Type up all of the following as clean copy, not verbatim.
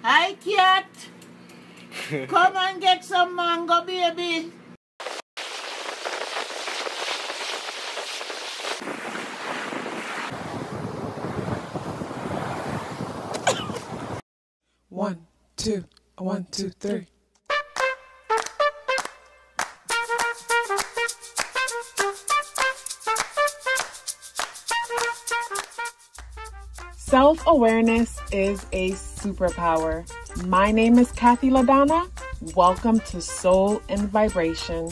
Hi, cat. Come and get some mango, baby. One, two, 1, 2, 3. Self-awareness is a superpower. My name is KathyLaDonna. Welcome to Soul and Vibration.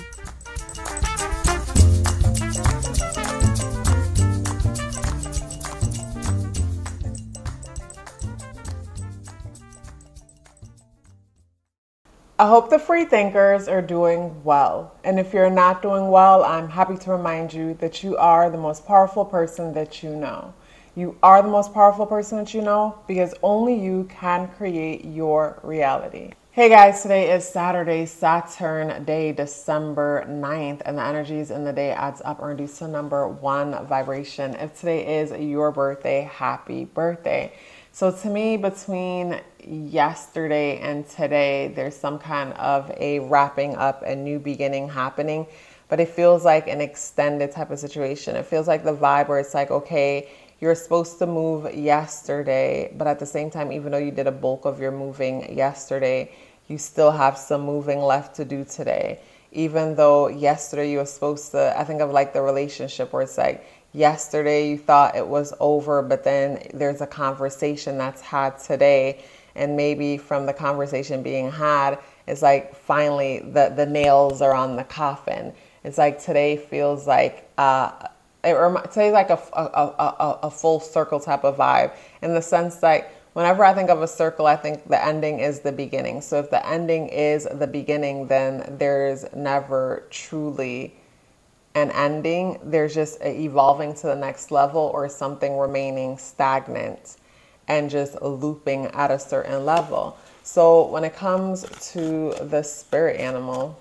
I hope the free thinkers are doing well. And if you're not doing well, I'm happy to remind you that you are the most powerful person that you know. You are the most powerful person that you know because only you can create your reality. Hey guys, today is Saturday, Saturn day, December 9th, and the energies in the day adds up or reduce to number 1 vibration. If today is your birthday, happy birthday. So to me, between yesterday and today, there's some kind of a wrapping up, a new beginning happening, but it feels like an extended type of situation. It feels like the vibe where it's like, okay, you're supposed to move yesterday, but at the same time, even though you did a bulk of your moving yesterday, you still have some moving left to do today. Even though yesterday you were supposed to, I think of like the relationship where it's like, yesterday you thought it was over, but then there's a conversation that's had today. And maybe from the conversation being had, it's like finally the nails are on the coffin. It's like today feels like, today's like a full circle type of vibe in the sense that whenever I think of a circle, I think the ending is the beginning. So if the ending is the beginning, then there's never truly an ending. There's just evolving to the next level or something remaining stagnant and just looping at a certain level. So when it comes to the spirit animal,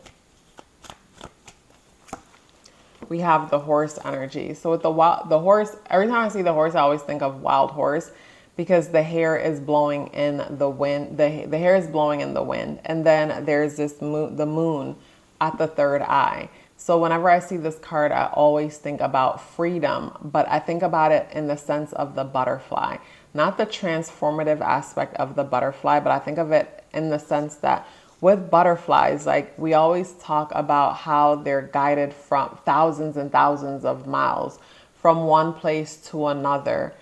we have the horse energy. So with the horse, every time I see the horse, I always think of wild horse because the hair is blowing in the wind. The hair is blowing in the wind. And then there's this the moon at the third eye. So whenever I see this card, I always think about freedom, but I think about it in the sense of the butterfly, not the transformative aspect of the butterfly, but I think of it in the sense that with butterflies, like we always talk about how they're guided from thousands and thousands of miles from one place to another,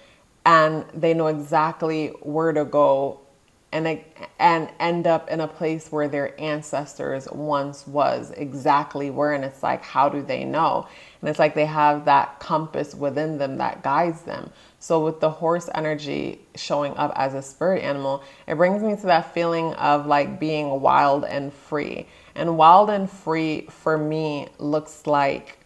and they know exactly where to go and end up in a place where their ancestors once was, exactly where. And it's like, how do they know? And it's like they have that compass within them that guides them. So with the horse energy showing up as a spirit animal, it brings me to that feeling of like being wild and free. And wild and free for me looks like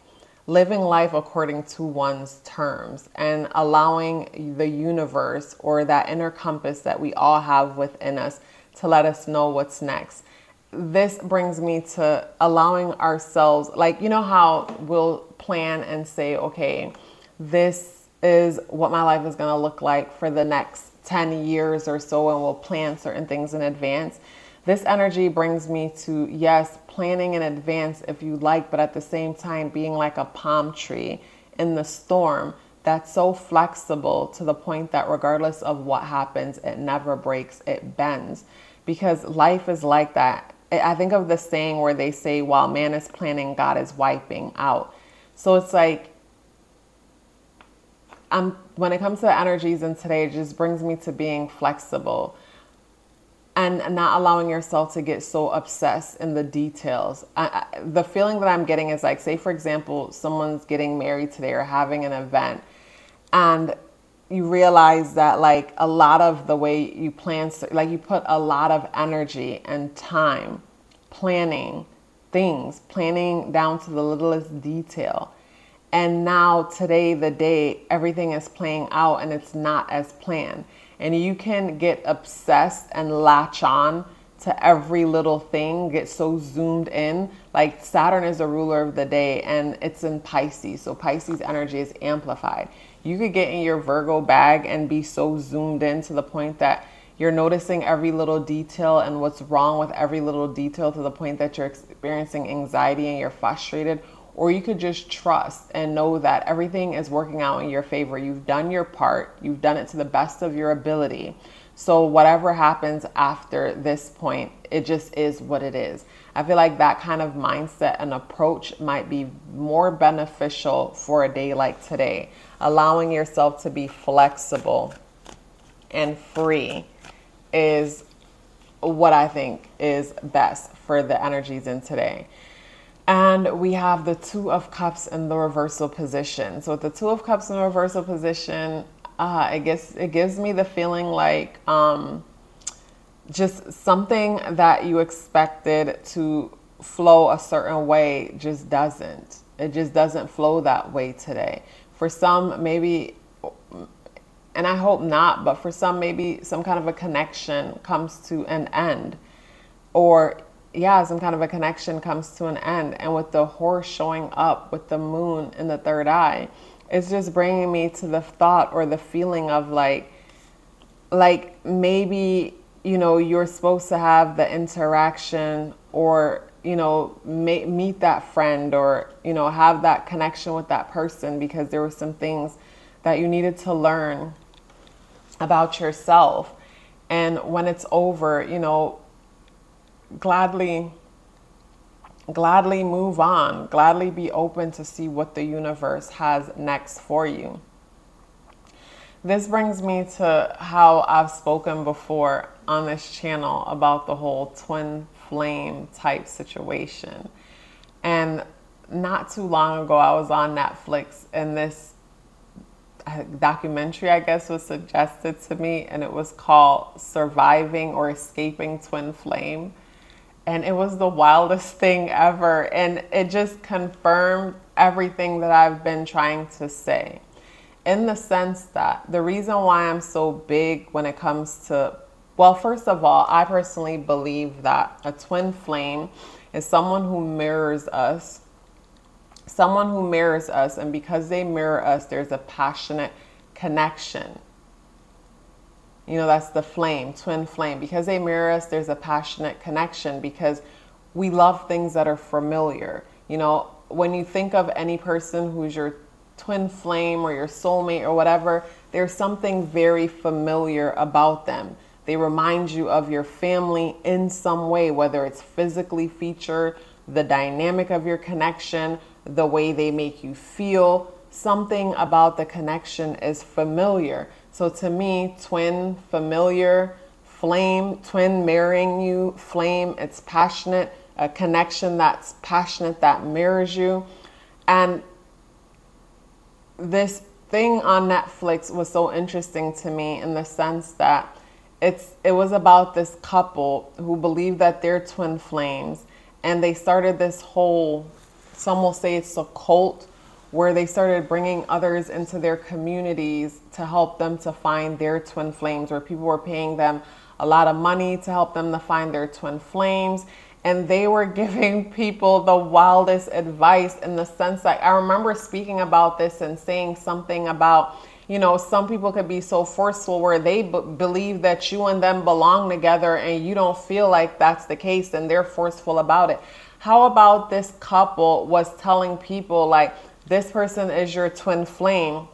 living life according to one's terms and allowing the universe or that inner compass that we all have within us to let us know what's next. This brings me to allowing ourselves, like, you know how we'll plan and say, okay, this is what my life is going to look like for the next 10 years or so, and we'll plan certain things in advance. This energy brings me to, yes, planning in advance if you like, but at the same time being like a palm tree in the storm that's so flexible to the point that regardless of what happens, it never breaks, it bends. Because life is like that. I think of the saying where they say, while man is planning, God is wiping out. So it's like, when it comes to the energies in today, it just brings me to being flexible and not allowing yourself to get so obsessed in the details. The feeling that I'm getting is like, say, for example, someone's getting married today or having an event, and you realize that like a lot of the way you plan, like you put a lot of energy and time planning things, planning down to the littlest detail. And now today, the day, everything is playing out and it's not as planned. And you can get obsessed and latch on to every little thing, get so zoomed in. Like Saturn is a ruler of the day and it's in Pisces. So Pisces energy is amplified. You could get in your Virgo bag and be so zoomed in to the point that You're noticing every little detail and what's wrong with every little detail to the point that you're experiencing anxiety and you're frustrated. Or you could just trust and know that everything is working out in your favor. You've done your part. You've done it to the best of your ability. So whatever happens after this point, it just is what it is. I feel like that kind of mindset and approach might be more beneficial for a day like today. Allowing yourself to be flexible and free is what I think is best for the energies in today. And we have the Two of Cups in the reversal position. So with the Two of Cups in the reversal position, it gives me the feeling like just something that you expected to flow a certain way just doesn't. It just doesn't flow that way today. For some, maybe, and I hope not, but for some, maybe some kind of a connection comes to an end. Or some kind of a connection comes to an end. And with the horse showing up with the moon in the third eye, it's just bringing me to the thought or the feeling of like maybe, you're supposed to have the interaction or, meet that friend or, have that connection with that person because there were some things that you needed to learn about yourself. And when it's over, gladly move on, gladly be open to see what the universe has next for you. This brings me to how I've spoken before on this channel about the whole twin flame type situation. And not too long ago, I was on Netflix and this documentary, I guess, was suggested to me, and it was called Surviving or Escaping Twin Flame. And it was the wildest thing ever. And it just confirmed everything that I've been trying to say. In the sense that the reason why I'm so big when it comes to, well, first of all, I personally believe that a twin flame is someone who mirrors us. Someone who mirrors us. And because they mirror us, there's a passionate connection. That's the flame, twin flame. Because they mirror us, there's a passionate connection because we love things that are familiar. When you think of any person who's your twin flame or your soulmate or whatever, there's something very familiar about them. They remind you of your family in some way, whether it's physically featured, the dynamic of your connection, the way they make you feel. Something about the connection is familiar. So to me, twin, familiar, flame, twin mirroring you, flame, it's passionate, a connection that's passionate, that mirrors you. And this thing on Netflix was so interesting to me in the sense that it was about this couple who believed that they're twin flames. And they started this whole, some will say it's a cult, where they started bringing others into their communities to help them to find their twin flames, where people were paying them a lot of money to help them to find their twin flames. And they were giving people the wildest advice in the sense that I remember speaking about this and saying something about, some people could be so forceful where they believe that you and them belong together and you don't feel like that's the case and they're forceful about it. How about this couple was telling people like, this person is your twin flame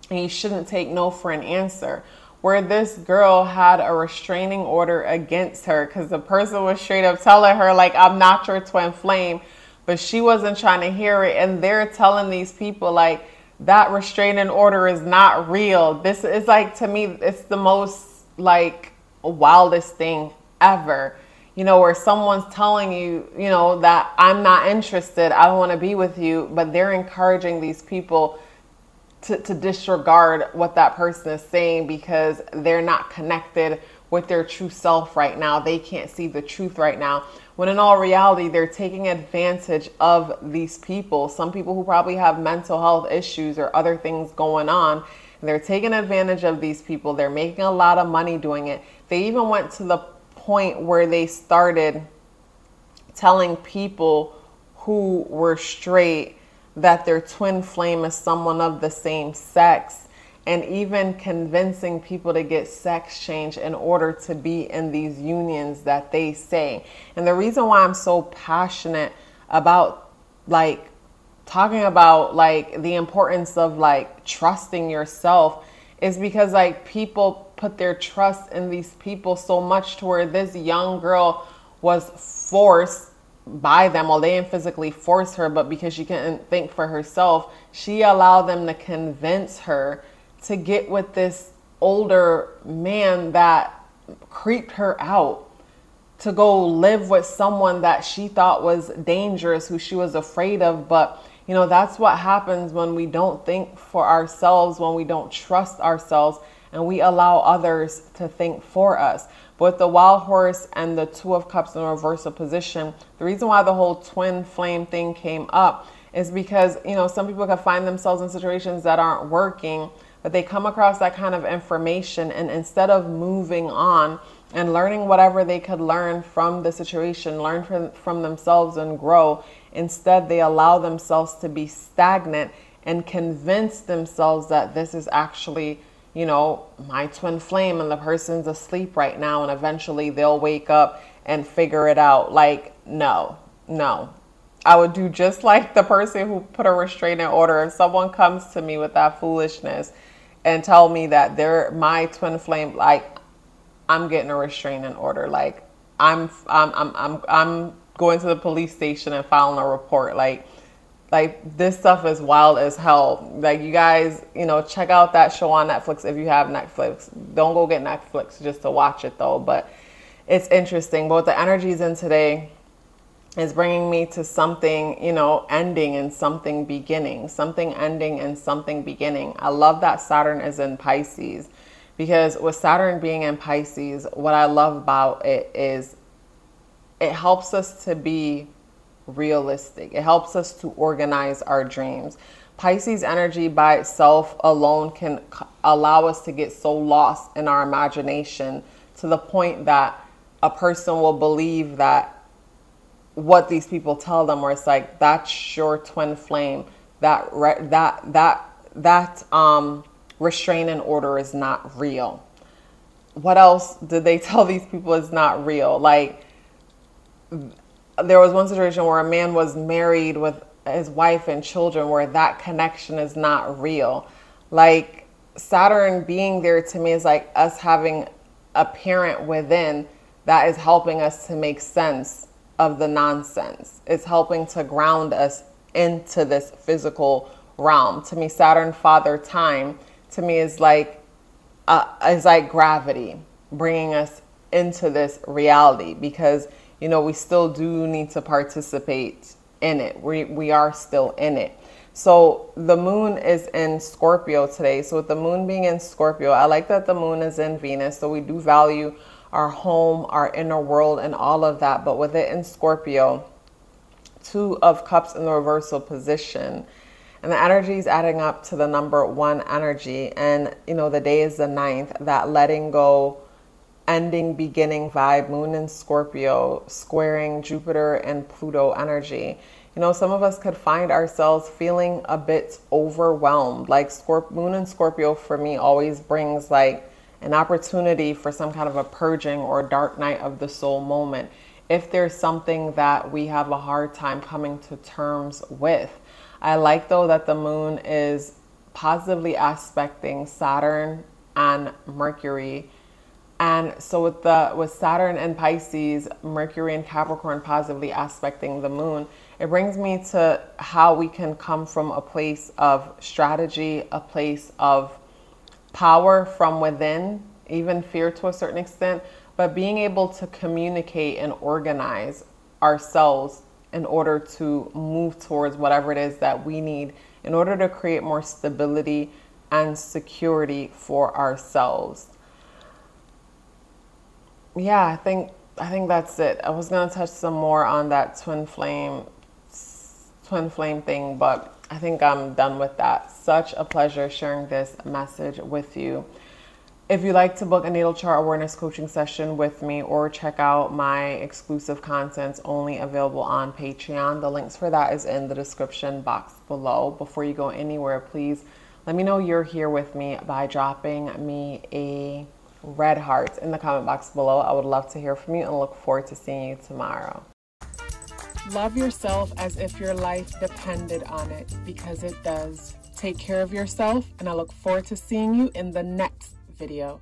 and you shouldn't take no for an answer. Where this girl had a restraining order against her because the person was straight up telling her like, I'm not your twin flame, but she wasn't trying to hear it. And they're telling these people like, that restraining order is not real. This is like, to me, it's the most like wildest thing ever. Where someone's telling you, that I'm not interested, I don't want to be with you, but they're encouraging these people to disregard what that person is saying because they're not connected with their true self right now. They can't see the truth right now. When in all reality, they're taking advantage of these people. Some people who probably have mental health issues or other things going on. And they're taking advantage of these people. They're making a lot of money doing it. They even went to the point where they started telling people who were straight that their twin flame is someone of the same sex. and even convincing people to get sex change in order to be in these unions that they say. And the reason why I'm so passionate about like talking about like the importance of like trusting yourself is because like people put their trust in these people so much to where this young girl was forced by them. Well, they didn't physically force her, but because she couldn't think for herself, she allowed them to convince her to get with this older man that creeped her out, to go live with someone that she thought was dangerous, who she was afraid of. But you know, that's what happens when we don't think for ourselves, when we don't trust ourselves, and we allow others to think for us. But with the Wild Horse and the Two of Cups in reversal position, the reason why the whole twin flame thing came up is because, you know, some people can find themselves in situations that aren't working, but they come across that kind of information, and instead of moving on and learning whatever they could learn from the situation, learn from themselves and grow, instead they allow themselves to be stagnant and convince themselves that this is actually, you know, my twin flame and the person's asleep right now and eventually they'll wake up and figure it out. Like, no. I would do just like the person who put a restraining order. If someone comes to me with that foolishness and tell me that they're my twin flame, like, I'm getting a restraining order. Like, I'm going to the police station and filing a report. Like this stuff is wild as hell. Like, you guys, you know, check out that show on Netflix if you have Netflix. Don't go get Netflix just to watch it though, but it's interesting. But what the energies in today is bringing me to something, you know, ending and something beginning, something ending and something beginning. I love that Saturn is in Pisces, because with Saturn being in Pisces, what I love about it is it helps us to be realistic. It helps us to organize our dreams. Pisces energy by itself alone can allow us to get so lost in our imagination to the point that a person will believe that what these people tell them, where it's like, that's your twin flame, that restraining order is not real. What else did they tell these people is not real? Like, there was one situation where a man was married with his wife and children, where that connection is not real. Like, Saturn being there to me is like us having a parent within that is helping us to make sense of the nonsense. It's helping to ground us into this physical realm. To me, Saturn, Father Time, to me is like gravity, bringing us into this reality, because, you know, we still do need to participate in it. We are still in it. So the moon is in Scorpio today. So with the moon being in Scorpio, I like that the moon is in Venus. So we do value our home, our inner world, and all of that. But with it in Scorpio, Two of Cups in the reversal position, and the energy is adding up to the number 1 energy. And, you know, the day is the 9th, that letting go, ending, beginning vibe, moon in Scorpio, squaring Jupiter and Pluto energy. You know, some of us could find ourselves feeling a bit overwhelmed. Like, moon in Scorpio for me always brings like an opportunity for some kind of a purging or dark night of the soul moment. If there's something that we have a hard time coming to terms with. I like though that the moon is positively aspecting Saturn and Mercury. And so with Saturn and Pisces, Mercury and Capricorn positively aspecting the moon, it brings me to how we can come from a place of strategy, a place of power from within, even fear to a certain extent, but being able to communicate and organize ourselves in order to move towards whatever it is that we need in order to create more stability and security for ourselves. Yeah, I think that's it. I was going to touch some more on that twin flame thing, but I think I'm done with that. Such a pleasure sharing this message with you. If you'd like to book a natal chart awareness coaching session with me, or check out my exclusive contents only available on Patreon, the links for that is in the description box below. Before you go anywhere, please Let me know you're here with me by dropping me a red heart in the comment box below. I would love to hear from you and look forward to seeing you tomorrow. Love yourself as if your life depended on it, because it does. Take care of yourself, and I look forward to seeing you in the next video.